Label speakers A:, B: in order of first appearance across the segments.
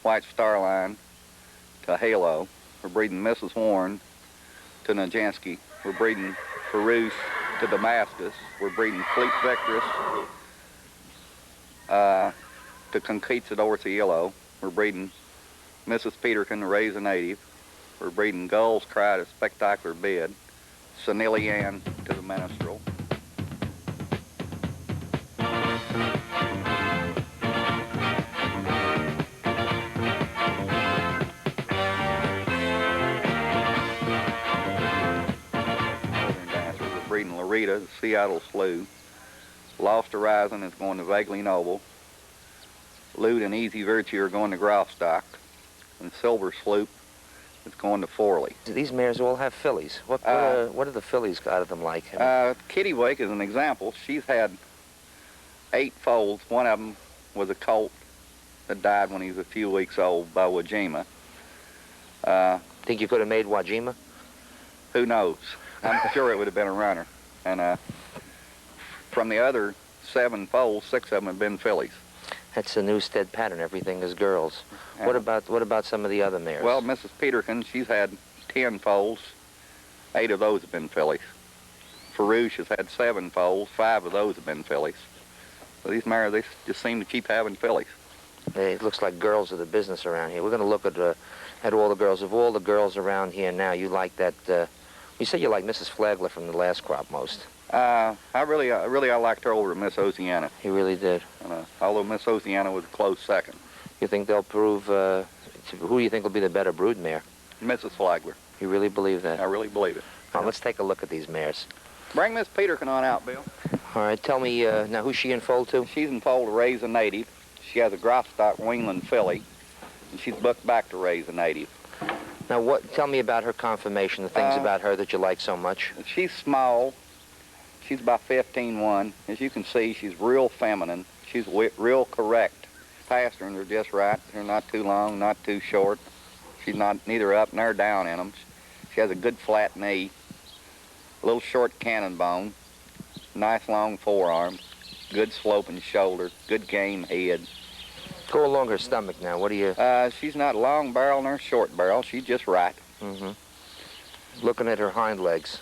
A: White Star Line to Halo. We're breeding Mrs. Warren to Najansky. We're breeding Farouche to Damascus. We're breeding Fleet Victress to Conquistador Cielo. We're breeding Mrs. Peterkin to Raise a Native. We're breeding Gull's Cry to Spectacular Bid. Senilly Ann to the Minstrel. Breeding Lorita, the Seattle Slew. Lost Horizon is going to Vaguely Noble. Lewd and Easy Virtue are going to Grafstock. And Silver Sloop is going to Forley.
B: These mares all have fillies. What do the fillies out of them like?
A: Kitty Wake is an example. She's had 8 foals. One of them was a colt that died when he was a few weeks old by Wajima.
B: Think you could have made Wajima?
A: Who knows? I'm sure it would have been a runner. And from the other 7 foals, 6 of them have been fillies.
B: That's the Newstead pattern. Everything is girls. What about some of the other mares?
A: Well, Mrs. Peterkin, she's had 10 foals. 8 of those have been fillies. Farouche has had 7 foals. 5 of those have been fillies. So these mares, they just seem to keep having fillies.
B: It looks like girls are the business around here. We're going to look at all the girls. Of all the girls around here now, you like that... you said you like Mrs. Flagler from the last crop most.
A: I liked her over Miss Oceana.
B: You really did.
A: Although Miss Oceana was a close second.
B: You think they'll prove, who do you think will be the better broodmare?
A: Mrs. Flagler.
B: You really believe that?
A: I really believe it.
B: Now, let's take a look at these mares.
A: Bring Miss Peterkin on out, Bill.
B: All right, tell me, now who's she in foal to?
A: She's in foal to Raise a Native. She has a Grafstock Wingland filly, and she's booked back to Raise a Native.
B: Now, tell me about her conformation, the things about her that you like so much.
A: She's small. She's about 15-1. As you can see, she's real feminine. She's real correct. Pasterns are just right. They're not too long, not too short. She's not neither up nor down in them. She has a good flat knee, a little short cannon bone, nice long forearm, good sloping shoulder, good game head.
B: Go along her stomach now. What do you...
A: She's not long barrel nor short barrel. She's just right.
B: Mm-hmm. Looking at her hind legs.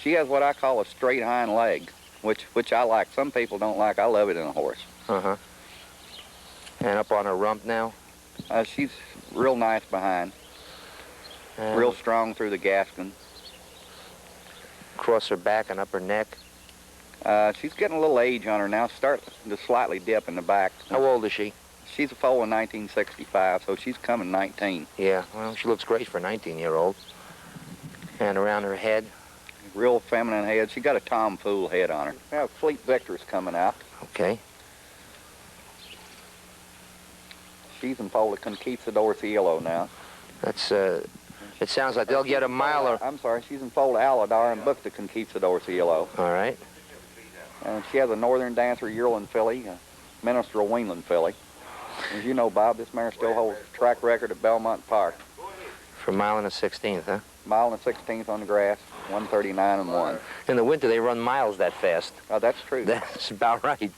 A: She has what I call a straight hind leg, which I like. Some people don't like. I love it in a horse.
B: Uh-huh. And up on her rump now?
A: She's real nice behind. Real strong through the gaskin.
B: Across her back and up her neck?
A: She's getting a little age on her now. Starting to slightly dip in the back.
B: How old is she?
A: She's a foal in 1965, so she's coming 19.
B: Yeah, well, she looks great for a 19-year-old. And around her head?
A: Real feminine head. She got a tomfool head on her. We have Fleet Victress coming out.
B: Okay.
A: She's in foal to Conquistador Cielo now.
B: That's, it sounds like they'll get a mile or...
A: I'm sorry, she's in foal to Aladar and booked to Conquistador Cielo.
B: All right.
A: And she has a Northern Dancer yearling filly, a Minstrel Wingland filly. As you know, Bob, this mare still holds the track record at Belmont Park.
B: For a mile and a 16th, huh?
A: Mile and a 16th on the grass, 1:39 and 1.
B: In the winter, they run miles that fast.
A: Oh, that's true.
B: That's about right.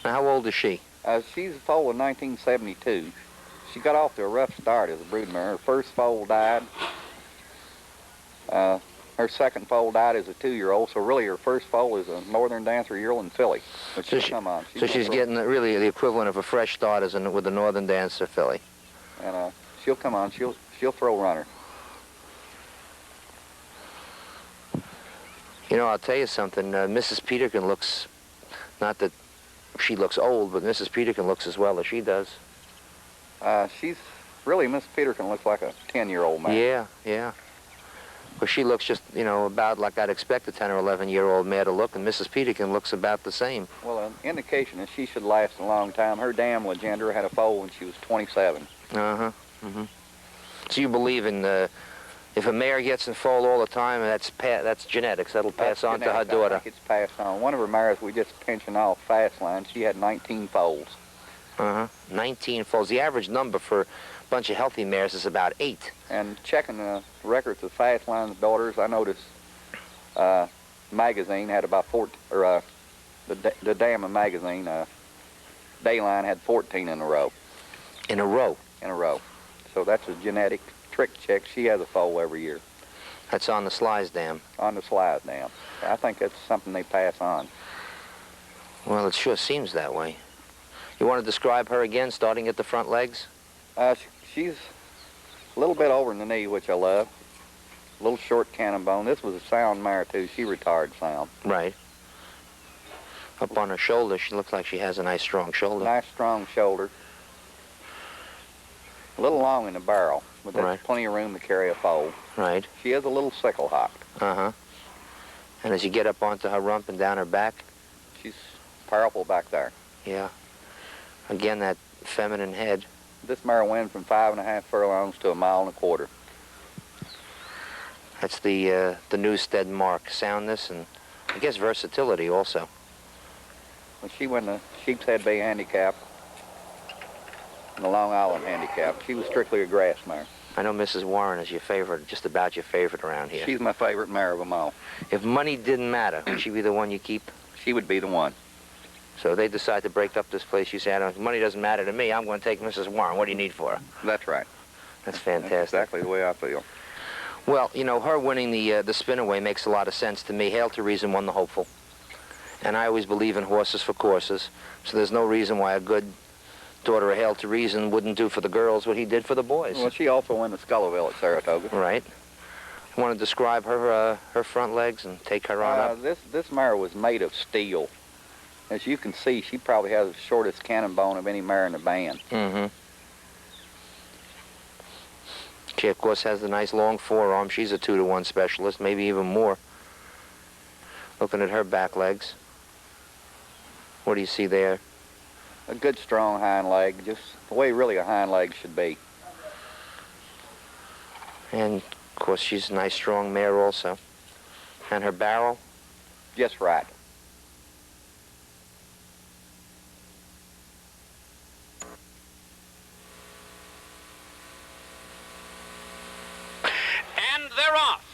B: Now, how old is she?
A: She's a foal in 1972. She got off to a rough start as a broodmare. Her first foal died. Her second foal died as a 2-year-old, so really her first foal is a Northern Dancer yearling filly. But she'll come on.
B: She's getting really the equivalent of a fresh start as with the Northern Dancer filly.
A: And she'll come on. She'll throw runner.
B: You know, I'll tell you something. Mrs. Peterkin looks, not that she looks old, but Mrs. Peterkin looks as well as she does.
A: She's really, Miss Peterkin looks like a 10-year-old man.
B: Yeah, yeah. Well, she looks just, you know, about like I'd expect a 10 or 11-year-old mare to look, and Mrs. Peterkin looks about the same.
A: Well, an indication is she should last a long time. Her dam Legender had a foal when she was 27.
B: Uh-huh. Mm-hmm. So you believe in if a mare gets in foal all the time, that's genetics. That'll pass on to her daughter.
A: I think it's passed on. One of her mares we just pensioned off, Fast Line, she had 19 foals.
B: Uh-huh. 19 foals. The average number for a bunch of healthy mares is about 8.
A: And checking the records of Fast Line's daughters, I noticed magazine had about the damn magazine, Dayline had 14 in a row.
B: In a row?
A: In a row. So that's a genetic trick check. She has a foal every year.
B: That's on the Slice dam?
A: On the Slice dam. I think that's something they pass on.
B: Well, it sure seems that way. You want to describe her again, starting at the front legs?
A: She's a little bit over in the knee, which I love. A little short cannon bone. This was a sound mare, too. She retired sound.
B: Right. Up on her shoulder, she looks like she has a nice, strong shoulder.
A: Nice, strong shoulder. A little long in the barrel, but there's plenty of room to carry a foal.
B: Right.
A: She is a little sickle-hocked.
B: Uh-huh. And as you get up onto her rump and down her back?
A: She's powerful back there.
B: Yeah. Again, that feminine head.
A: This mare went from 5.5 furlongs to 1.25 miles.
B: That's the Newstead mark. Soundness and, I guess, versatility also.
A: When she won the Sheep's Head Bay Handicap and the Long Island Handicap, she was strictly a grass mare.
B: I know Mrs. Warren is your favorite, just about your favorite around here.
A: She's my favorite mare of them all.
B: If money didn't matter, would she be the one you keep?
A: She would be the one.
B: So they decide to break up this place. You say, money doesn't matter to me. I'm going to take Mrs. Warren. What do you need for her?
A: That's right.
B: That's fantastic.
A: That's exactly the way I feel.
B: Well, you know, her winning the spinaway makes a lot of sense to me. Hail to Reason won the Hopeful. And I always believe in horses for courses. So there's no reason why a good daughter of Hail to Reason wouldn't do for the girls what he did for the boys.
A: Well, she also won the Scullerville at Saratoga.
B: Right. You want to describe her her front legs and take her on up?
A: This mare was made of steel. As you can see, she probably has the shortest cannon bone of any mare in the band.
B: Mm-hmm. She, of course, has the nice long forearm. She's a 2-to-1 specialist, maybe even more. Looking at her back legs. What do you see there?
A: A good, strong hind leg, just the way really a hind leg should be.
B: And, of course, she's a nice, strong mare also. And her barrel?
A: Just right.
C: And they're off.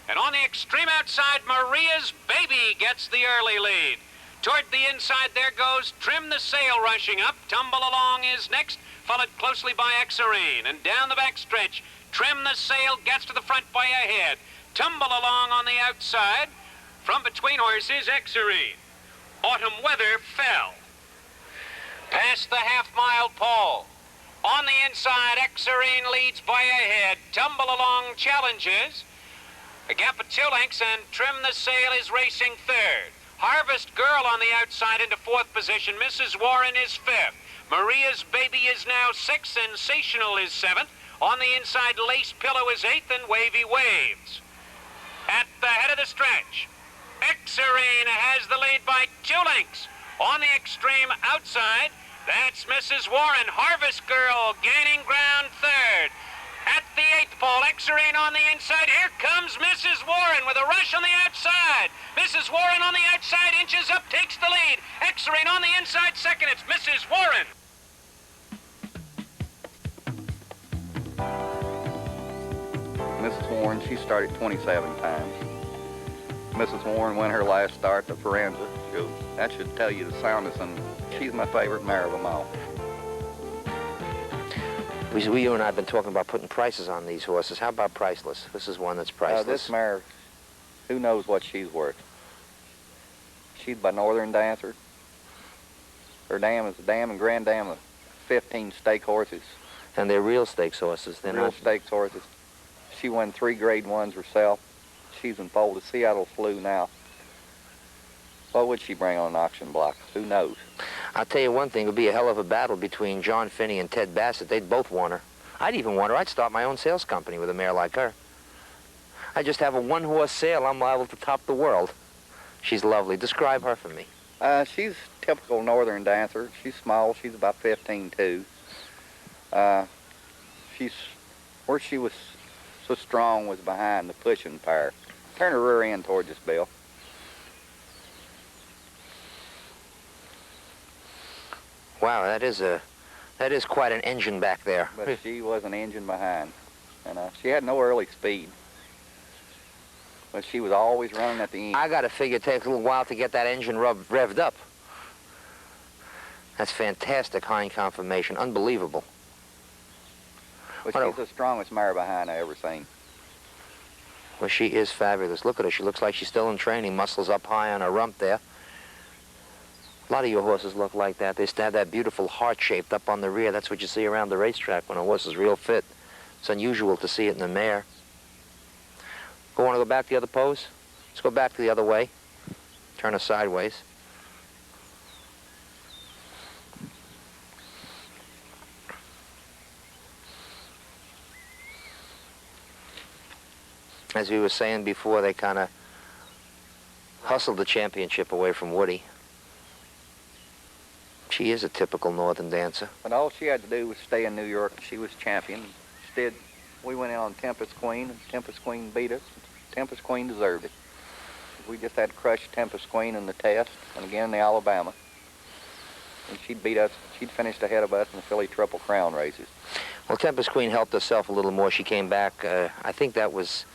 C: And on the extreme outside, Maria's Baby gets the early lead. Toward the inside, there goes Trim the Sail rushing up. Tumble Along is next, followed closely by Exarine. And down the back stretch, Trim the Sail gets to the front by a head. Tumble Along on the outside. From between horses, Exarine. Autumn Weather fell. Past the half-mile pole. On the inside, Exarine leads by a head. Tumble Along challenges. A gap of 2 lengths, and Trim the Sail is racing third. Harvest Girl on the outside into 4th position. Mrs. Warren is 5th. Maria's Baby is now 6th. Sensational is 7th. On the inside, Lace Pillow is 8th, and Wavy Waves. At the head of the stretch, Exarine has the lead by 2 lengths. On the extreme outside, that's Mrs. Warren. Harvest Girl gaining ground third. At the 8th pole, Exarine on the inside. Here comes Mrs. Warren with a rush on the outside. Mrs. Warren on the outside, inches up, takes the lead. Exarine on the inside second. It's Mrs. Warren.
A: Mrs. Warren, she started 27 times. Mrs. Warren won her last start, the Forenza. That should tell you the soundness, and she's my favorite mare of them all.
B: You and I have been talking about putting prices on these horses. How about priceless? This is one that's priceless.
A: This mare, who knows what she's worth. She's by Northern Dancer. Her dam is a dam and grand dam of 15 stake horses.
B: And they're real stakes horses. They're
A: real
B: not
A: stakes horses. She won 3 grade 1s herself. She's in foal to Seattle Flu now. What would she bring on an auction block? Who knows?
B: I'll tell you one thing. It would be a hell of a battle between John Finney and Ted Bassett. They'd both want her. I'd even want her. I'd start my own sales company with a mare like her. I'd just have a 1-horse sale. I'm liable to top the world. She's lovely. Describe her for me.
A: She's typical Northern Dancer. She's small. She's about 15'2". Where she was so strong was behind the pushing pair. Turn her rear end towards us, Bill.
B: Wow, that is quite an engine back there.
A: But she was an engine behind, and she had no early speed. But she was always running at the end.
B: I got to figure it takes a little while to get that engine revved up. That's fantastic hind conformation. Unbelievable.
A: But she's the strongest mare behind I ever seen.
B: Well, she is fabulous. Look at her. She looks like she's still in training. Muscles up high on her rump there. A lot of your horses look like that. They have that beautiful heart shaped up on the rear. That's what you see around the racetrack when a horse is real fit. It's unusual to see it in the mare. Want to go back the other pose? Let's go back the other way. Turn her sideways. As we were saying before, they kind of hustled the championship away from Woody. She is a typical northern dancer.
A: But all she had to do was stay in New York. She was champion. Instead, we went in on Tempest Queen, and Tempest Queen beat us. Tempest Queen deserved it. We just had to crush Tempest Queen in the test, and again in the Alabama. And she'd beat us. She'd finished ahead of us in the Philly Triple Crown races.
B: Well, Tempest Queen helped herself a little more. She came back. I think it was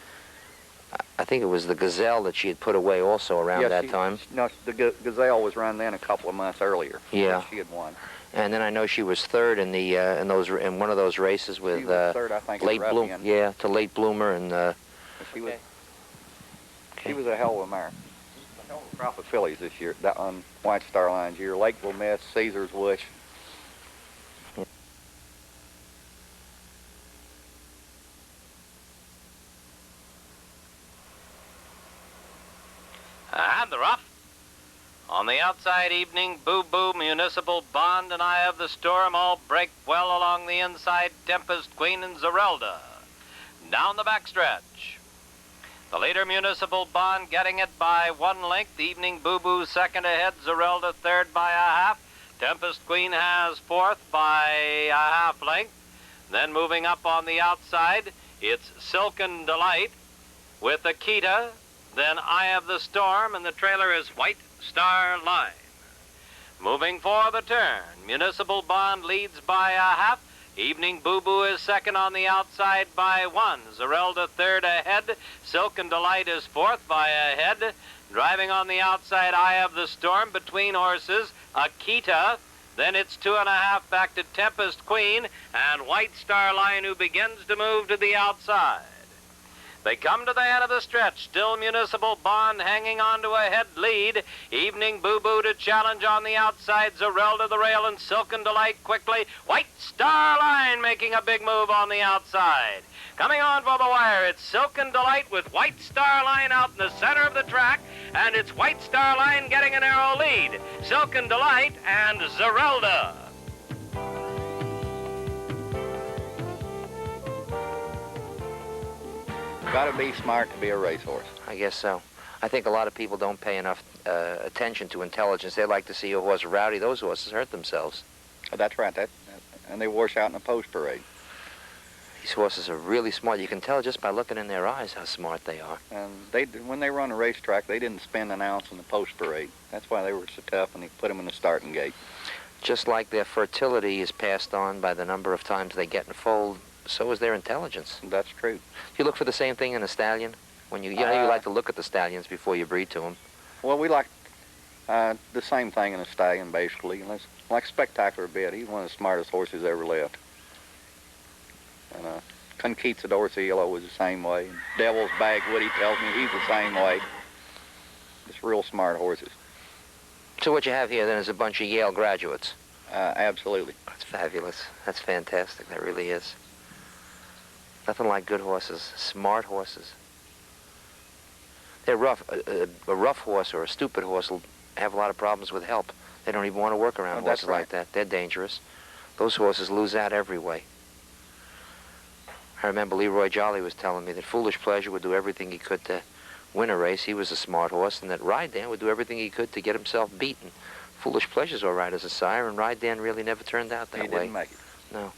B: the Gazelle that she had put away also around that time.
A: No, the Gazelle was run then a couple of months earlier.
B: Yeah.
A: She had won.
B: And then I know she was third in the in one of those races with
A: she was third, I think,
B: Late Bloomer. Yeah, to Late Bloomer and.
A: She was. She was a hell of a mare. A hell of a crop of fillies this year. That on White Star Line's year. Lakeville Miss, Caesar's Wish.
D: And the rough. On the outside, Evening, Boo Boo, Municipal Bond, and Eye of the Storm all break well along the inside. Tempest Queen and Zerelda. Down the backstretch. The leader, Municipal Bond, getting it by 1 length. Evening, Boo Boo second ahead. Zerelda third by a half. Tempest Queen has fourth by a half length. Then moving up on the outside, it's Silken Delight with Akita. Then Eye of the Storm, and the trailer is White Star Line. Moving for the turn, Municipal Bond leads by a half. Evening Boo Boo is second on the outside by 1. Zerelda third ahead. Silken Delight is fourth by a head. Driving on the outside, Eye of the Storm between horses, Akita. Then it's 2.5 back to Tempest Queen and White Star Line, who begins to move to the outside. They come to the head of the stretch. Still Municipal Bond hanging on to a head lead. Evening Boo Boo to challenge on the outside. Zerelda the rail and Silken Delight quickly. White Star Line making a big move on the outside. Coming on for the wire, it's Silken Delight with White Star Line out in the center of the track. And it's White Star Line getting a narrow lead. Silken Delight and Zerelda.
A: Got to be smart to be a racehorse.
B: I guess so. I think a lot of people don't pay enough attention to intelligence. They like to see a horse rowdy. Those horses hurt themselves.
A: That's right. And they wash out in a post parade.
B: These horses are really smart. You can tell just by looking in their eyes how smart they are.
A: And when they run a racetrack, they didn't spend an ounce in the post parade. That's why they were so tough, and they put them in the starting gate.
B: Just like their fertility is passed on by the number of times they get in foal, so is their intelligence.
A: That's true.
B: You look for the same thing in a stallion? When you like to look at the stallions before you breed to them.
A: Well, we like the same thing in a stallion, basically. Like Spectacular Bit, he's one of the smartest horses ever lived. And Conquistador was the same way. And Devil's Bag Woody tells me he's the same way. Just real smart horses.
B: So what you have here then is a bunch of Yale graduates.
A: Absolutely.
B: That's fabulous. That's fantastic. That really is. Nothing like good horses, smart horses. They're rough. A rough horse or a stupid horse will have a lot of problems with help. They don't even want to work around horses like that. They're dangerous. Those horses lose out every way. I remember Leroy Jolly was telling me that Foolish Pleasure would do everything he could to win a race. He was a smart horse, and that Ride Dan would do everything he could to get himself beaten. Foolish Pleasure's all right as a sire, and Ride Dan really never turned out that way.
A: He didn't make it.
B: No.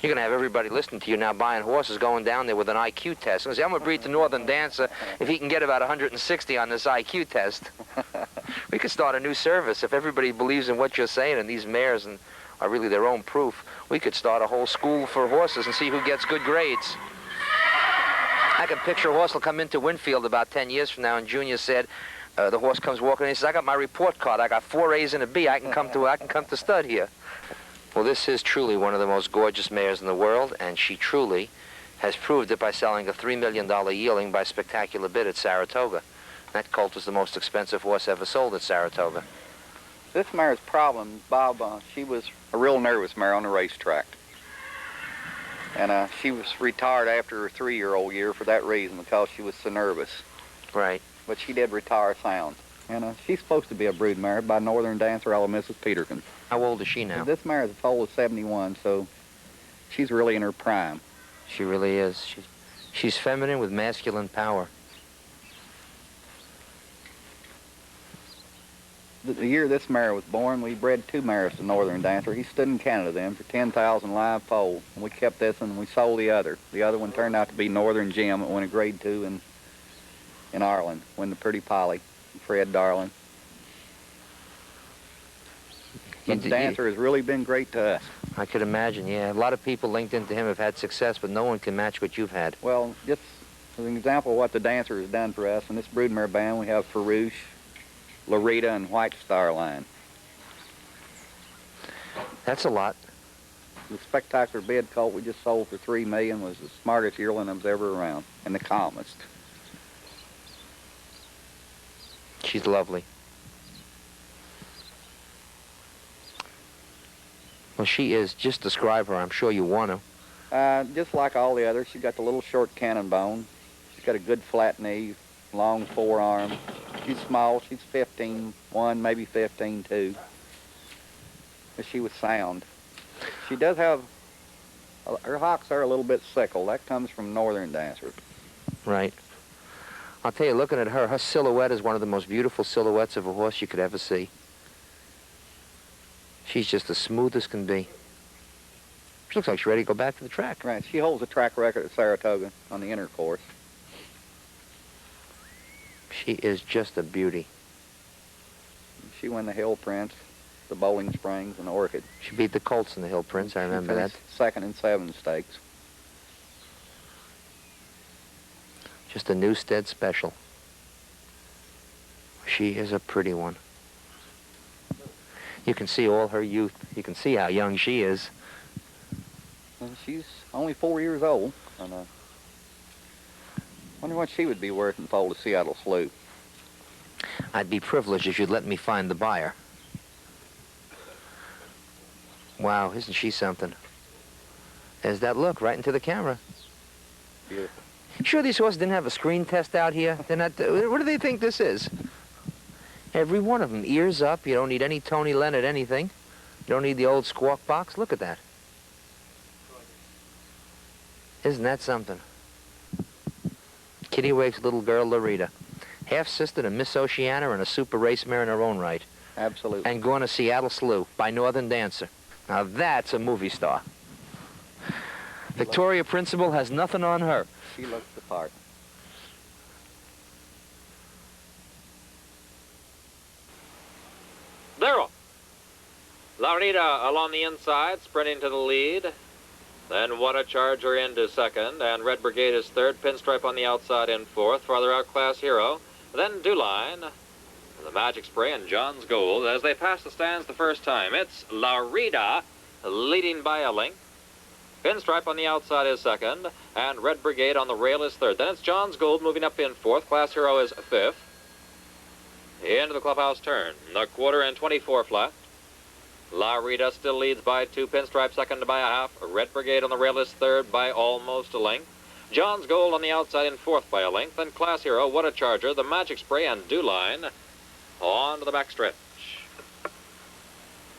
B: You're going to have everybody listening to you now buying horses going down there with an IQ test. I'm going to breed the Northern Dancer if he can get about 160 on this IQ test. We could start a new service. If everybody believes in what you're saying and these mares are really their own proof, we could start a whole school for horses and see who gets good grades. I can picture a horse will come into Winfield about 10 years from now, and Junior said, the horse comes walking in, he says, I got my report card. I got 4 A's and a B. I can come to stud here. Well, this is truly one of the most gorgeous mares in the world, and she truly has proved it by selling a $3 million yearling by spectacular bid at Saratoga. That colt was the most expensive horse ever sold at Saratoga.
A: This mare's problem, Bob, she was a real nervous mare on the racetrack. And she was retired after her 3-year-old year for that reason, because she was so nervous.
B: Right.
A: But she did retire sound. And she's supposed to be a brood mare by Northern Dancer, a la Mrs. Peterkin.
B: How old is she now?
A: This mare is a foal of 71, so she's really in her prime.
B: She really is. She's feminine with masculine power.
A: The year this mare was born, we bred 2 mares to Northern Dancer. He stood in Canada then for 10,000 live foals. And we kept this one and we sold the other. The other one turned out to be Northern Jim. It won a grade 2 in Ireland. Won the Pretty Polly, Fred Darling. But the Dancer has really been great to us.
B: I could imagine, yeah. A lot of people linked into him have had success, but no one can match what you've had.
A: Well, just as an example of what the Dancer has done for us, in this broodmare band we have Farouche, Lorita, and White Star line.
B: That's a lot.
A: The spectacular bed colt we just sold for $3 million was the smartest yearling I was ever around, and the calmest.
B: She's lovely. Well, she is. Just describe her. I'm sure you want to.
A: Just like all the others, she's got the little short cannon bone. She's got a good flat knee, long forearm. She's small. She's 15.1, maybe 15.2. But she was sound. She does have, her hocks are a little bit sickle. That comes from Northern Dancer.
B: Right. I'll tell you, looking at her silhouette is one of the most beautiful silhouettes of a horse you could ever see. She's just as smooth as can be. She looks like she's ready to go back to the track.
A: Right. She holds a track record at Saratoga on the inner course.
B: She is just a beauty.
A: She won the Hill Prince, the Bowling Springs, and the Orchid.
B: She beat the Colts in the Hill Prince, I remember that.
A: Second in 7 stakes.
B: Just a Newstead special. She is a pretty one. You can see all her youth. You can see how young she is.
A: And she's only 4 years old. And wonder what she would be worth in foal to Seattle Slough.
B: I'd be privileged if you'd let me find the buyer. Wow, isn't she something? There's that look right into the camera.
A: Beautiful.
B: Sure these horses didn't have a screen test out here? They're not, what do they think this is? Every one of them, ears up. You don't need any Tony Leonard anything. You don't need the old squawk box. Look at that. Isn't that something? Kittywake's little girl, Lorita. Half-sister to Miss Oceana and a super race mare in her own right.
A: Absolutely.
B: And going to Seattle Slough by Northern Dancer. Now that's a movie star. Victoria Principal has nothing on her.
A: She looks the part.
D: Zero. Lorita along the inside, spreading to the lead. Then What a Charger into second, and Red Brigade is third. Pinstripe on the outside in fourth. Farther out, Class Hero. Then Dewline, the Magic Spray, and John's Gold as they pass the stands the first time. It's Lorita leading by a length. Pinstripe on the outside is second, and Red Brigade on the rail is third. Then it's John's Gold moving up in fourth. Class Hero is fifth. Into the clubhouse turn. The quarter and 24 flat. Lorita still leads by 2. Pinstripe second by a half. Red Brigade on the rail is third by almost a length. John's Gold on the outside in fourth by a length. Then Class Hero, What a Charger, the Magic Spray, and Dewline on to the backstretch.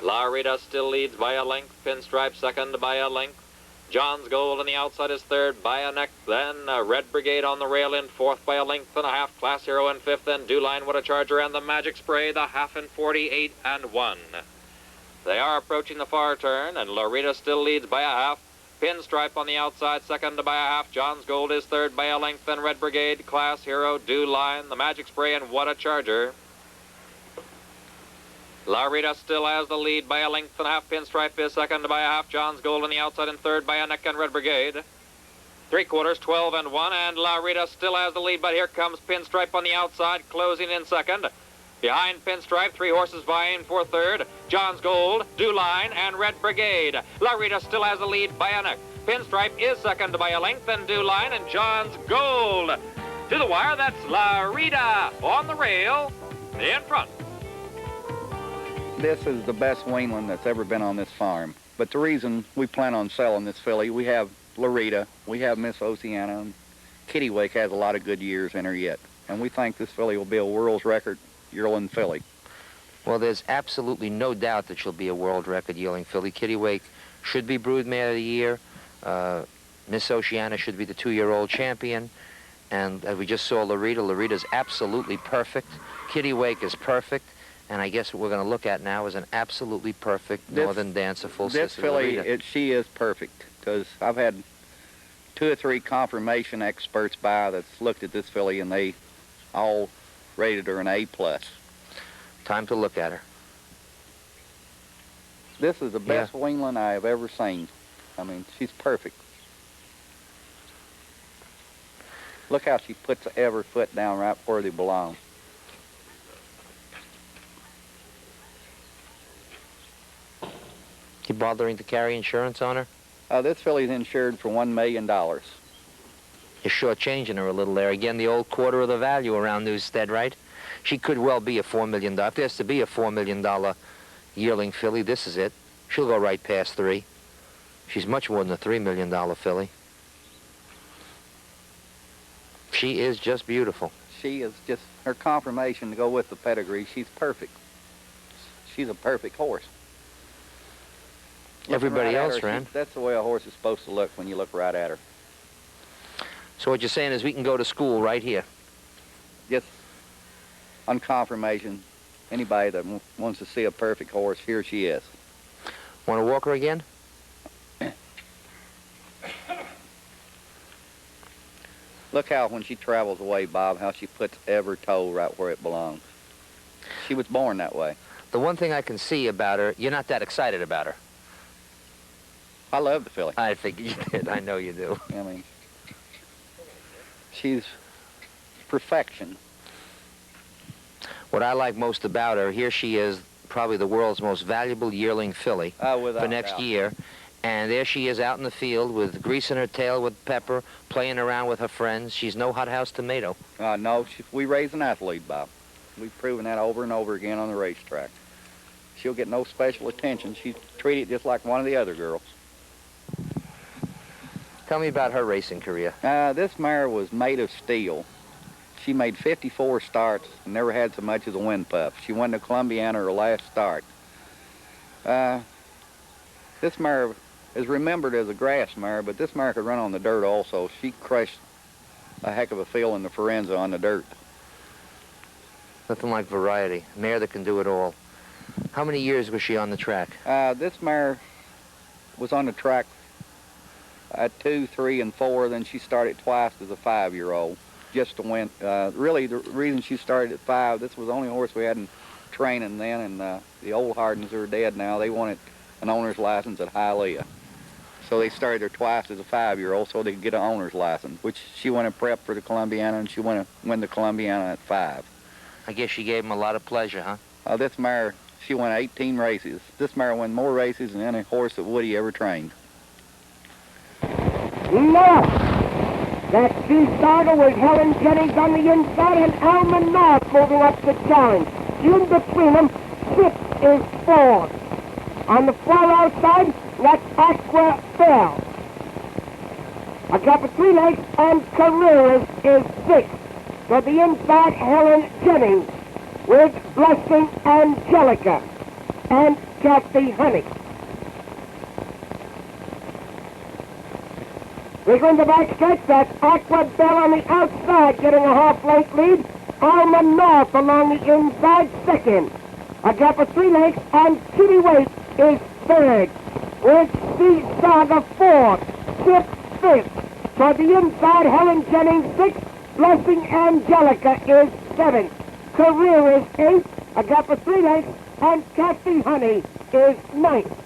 D: Lorita still leads by a length. Pinstripe second by a length. John's Gold on the outside is third by a neck. Then Red Brigade on the rail in fourth by a length and a half. Class Hero in fifth. Then Dewline, What a Charger, and the Magic Spray, the half in 48 and 1. They are approaching the far turn, and Lorita still leads by a half. Pinstripe on the outside, second by a half. John's Gold is third by a length. Then Red Brigade, Class Hero, Dewline, the Magic Spray, and What a Charger. Lorita still has the lead by a length and a half. Pinstripe is second by a half. John's Gold on the outside and third by a neck, and Red Brigade.
E: 3/4, 12 and 1, and Lorita still has the lead, but here comes Pinstripe on the outside, closing in second. Behind Pinstripe, 3 horses vying for third. John's Gold, Dewline, and Red Brigade. Lorita still has the lead by a neck. Pinstripe is second by a length, and Dewline and John's Gold. To the wire, that's Lorita on the rail in front.
A: This is the best weanling that's ever been on this farm. But the reason we plan on selling this filly, we have Lorita, we have Miss Oceana, and Kittiwake has a lot of good years in her yet. And we think this filly will be a world's record yearling filly.
B: Well, there's absolutely no doubt that she'll be a world record yearling filly. Kittiwake should be Broodmare of the Year. Miss Oceana should be the 2-year-old champion. And as we just saw Lorita, Lorita's absolutely perfect. Kittiwake is perfect. And I guess what we're going to look at now is an absolutely perfect Northern Dancer full
A: This
B: sister
A: filly, she is perfect, because I've had 2 or 3 confirmation experts by that's looked at this filly, and they all rated her an A+.
B: Time to look at her.
A: This is the best weanling I have ever seen. I mean, she's perfect. Look how she puts every foot down right where they belong.
B: You bothering to carry insurance on her?
A: This filly's insured for $1 million.
B: You're shortchanging her a little there. Again, the old quarter of the value around Newstead, right? She could well be a $4 million. If there's to be a $4 million yearling filly, this is it. She'll go right past 3. She's much more than a $3 million filly. She is just beautiful.
A: She is just, her confirmation to go with the pedigree, she's perfect. She's a perfect horse.
B: Everybody
A: Looking right at
B: else
A: her,
B: ran.
A: That's the way a horse is supposed to look when you look right at her.
B: So what you're saying is we can go to school right here.
A: Just on confirmation, anybody that wants to see a perfect horse, here she is.
B: Want to walk her again?
A: Look how when she travels away, Bob, how she puts every toe right where it belongs. She was born that way.
B: The one thing I can see about her, you're not that excited about her.
A: I love the filly.
B: I think you did. I know you do.
A: I mean, she's perfection.
B: What I like most about her, here she is, probably the world's most valuable yearling filly for next
A: doubt.
B: year. And there she is out in the field with grease in her tail with Pepper, playing around with her friends. She's no hothouse tomato.
A: No, we raise an athlete, Bob. We've proven that over and over again on the racetrack. She'll get no special attention. She's treated just like one of the other girls.
B: Tell me about her racing career.
A: This mare was made of steel. She made 54 starts and never had so much as a wind puff. She won the Columbiana her last start. This mare is remembered as a grass mare, but this mare could run on the dirt also. She crushed a heck of a field in the Forenza on the dirt.
B: Nothing like variety. Mare that can do it all. How many years was she on the track?
A: This mare was on the track at 2, 3, and 4. Then she started twice as a 5-year-old, just to win. Really, the reason she started at 5, this was the only horse we had in training then, and the old Hardens who are dead now, they wanted an owner's license at Hialeah. So they started her twice as a 5-year-old so they could get an owner's license, which she went and prep for the Columbiana, and she went to win the Columbiana at 5.
B: I guess she gave him a lot of pleasure, huh?
A: This mare, she won 18 races. This mare won more races than any horse that Woody ever trained.
F: No! That Seastarter with Helen Jennings on the inside and Alma North moving up the challenge. In between them, 6 is 4. On the far outside, that's Aqua Bell. A gap of 3 legs and Carreras is 6. So the inside, Helen Jennings with Blessing Angelica and Kathy Honey. We're going to back stretch. That's Aqua Bell on the outside, getting a half-length lead. Alma North along the inside, second. A gap of 3 legs, and Kittiwake is third. With Sea Saga fourth, Tip fifth. For the inside, Helen Jennings 6th, Blessing Angelica is 7th. Career is 8th, a gap of 3 legs, and Kathy Honey is 9th.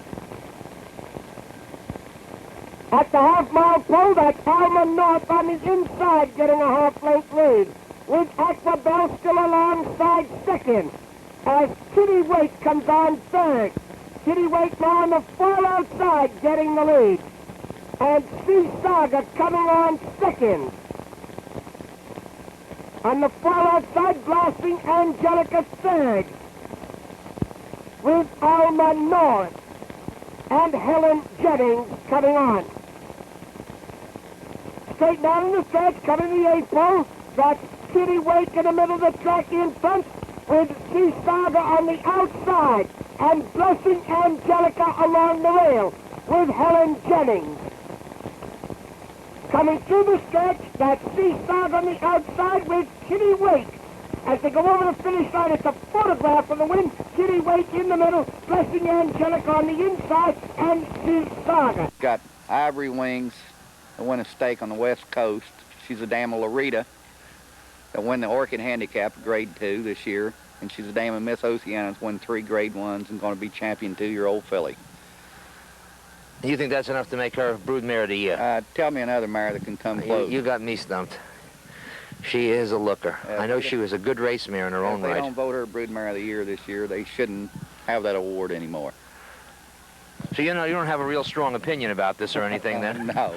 F: At the half-mile pole, that's Alma North on the inside getting a half-length lead, with Aquabelle still alongside second, as Kitty Wake comes on third. Kitty Wake now on the far outside getting the lead, and Sea Saga coming on second. On the far outside, Blasting Angelica third, with Alma North and Helen Jennings coming on. Straight down in the stretch, coming the 8 pole, that's Kitty Wake in the middle of the track in front, with Sea Saga on the outside, and Blessing Angelica along the rail, with Helen Jennings. Coming through the stretch, that's Sea Saga on the outside with Kitty Wake. As they go over the finish line, it's a photograph of the win. Kitty Wake in the middle, Blessing Angelica on the inside, and Sea Saga.
A: Got Ivory Wings that won a stake on the West Coast. She's a dam of Lorita that won the Orchid Handicap Grade 2 this year. And she's a dam of Miss Oceana's won 3 Grade 1s and going to be champion 2-year-old filly.
B: You think that's enough to make her Broodmare of the year?
A: Tell me another mare that can come close.
B: You got me stumped. She is a looker. I know she was a good race mare in her own
A: right. If they
B: right.
A: don't vote her Broodmare of the year this year, they shouldn't have that award anymore.
B: So you know, you don't have a real strong opinion about this or anything then?
A: No.